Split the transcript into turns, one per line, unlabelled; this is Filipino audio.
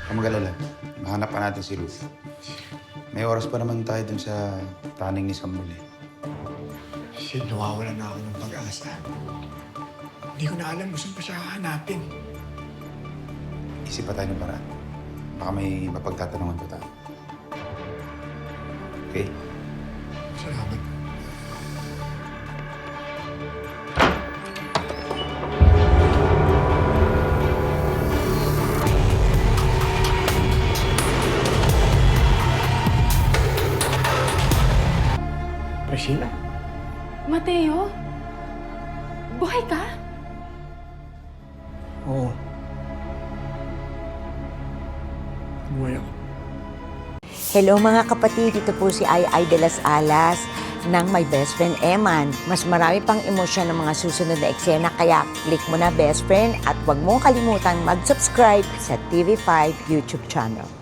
Huwag mag-alala. Mahanap pa natin si Ruth. May oras pa naman tayo dun sa taning ni Samuel eh.
Sid, nawawala na ako ng pag-asa. Hindi ko na alam kung saan pa siya hahanapin.
Isip pa tayo ng paraan. Baka may mapagtatanungan pa tayo. Okay?
Salamat. Priscilla?
Mateo? Buhay ka?
Oo. Buhay ako.
Hello mga kapatid, ito po si Ai de las Alas ng My Best Friend Eman. Mas marami pang emosyon ng mga susunod na eksena kaya click mo na best friend at huwag mong kalimutang mag-subscribe sa TV5 YouTube channel.